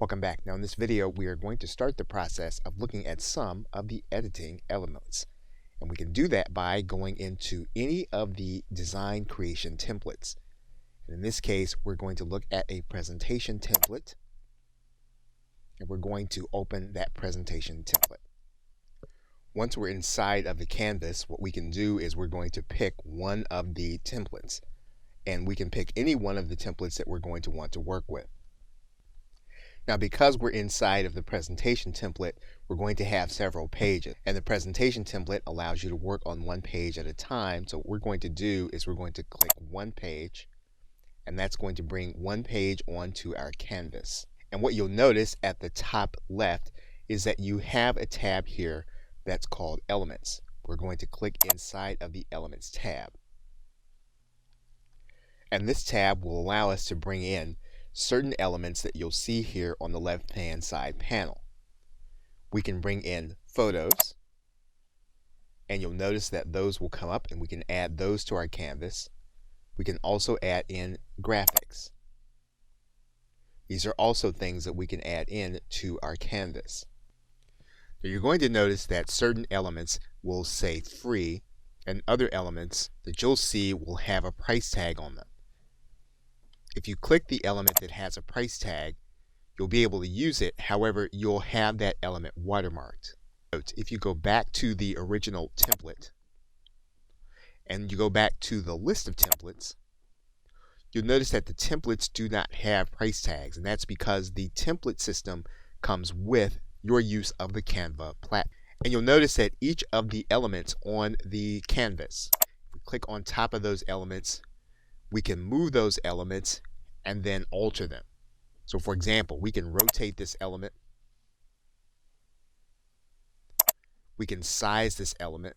Welcome back. Now in this video we are going to start the process of looking at some of the editing elements. And we can do that by going into any of the design creation templates. And in this case we're going to look at a presentation template. And we're going to open that presentation template. Once we're inside of the canvas, what we can do is we're going to pick one of the templates. And we can pick any one of the templates that we're going to want to work with. Now, because we're inside of the presentation template, we're going to have several pages. And the presentation template allows you to work on one page at a time. So what we're going to do is we're going to click one page, and that's going to bring one page onto our canvas. And what you'll notice at the top left is that you have a tab here that's called Elements. We're going to click inside of the Elements tab. And this tab will allow us to bring in certain elements that you'll see here on the left-hand side panel. We can bring in photos, and you'll notice that those will come up and we can add those to our canvas. We can also add in graphics. These are also things that we can add in to our canvas. Now you're going to notice that certain elements will say free, and other elements that you'll see will have a price tag on them. If you click the element that has a price tag, you'll be able to use it. However, you'll have that element watermarked. If you go back to the original template and you go back to the list of templates, you'll notice that the templates do not have price tags, and that's because the template system comes with your use of the Canva platform. And you'll notice that each of the elements on the canvas, if we click on top of those elements, we can move those elements and then alter them. So for example, we can rotate this element. We can size this element.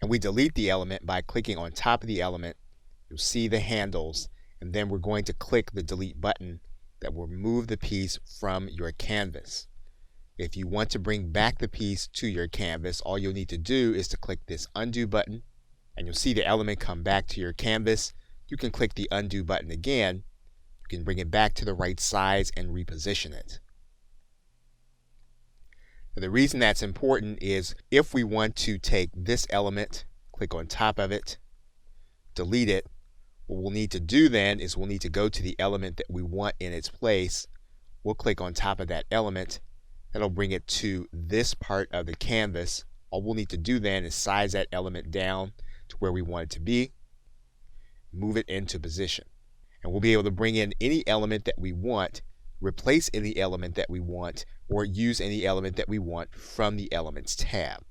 And we delete the element by clicking on top of the element. You'll see the handles, and then we're going to click the delete button that will remove the piece from your canvas. If you want to bring back the piece to your canvas, all you'll need to do is to click this undo button, and you'll see the element come back to your canvas. You can click the undo button again. You can bring it back to the right size and reposition it. Now, the reason that's important is if we want to take this element, click on top of it, delete it, what we'll need to do then is we'll need to go to the element that we want in its place. We'll click on top of that element. That'll bring it to this part of the canvas. All we'll need to do then is size that element down to where we want it to be, move it into position. And we'll be able to bring in any element that we want, replace any element that we want, or use any element that we want from the Elements tab.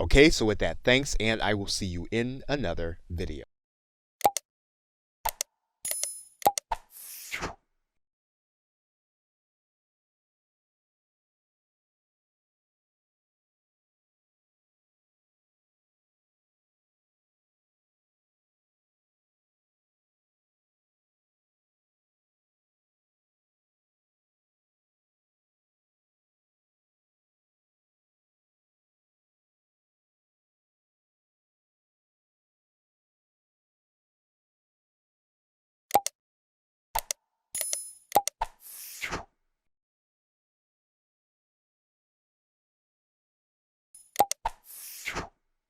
Okay, so with that, thanks, and I will see you in another video.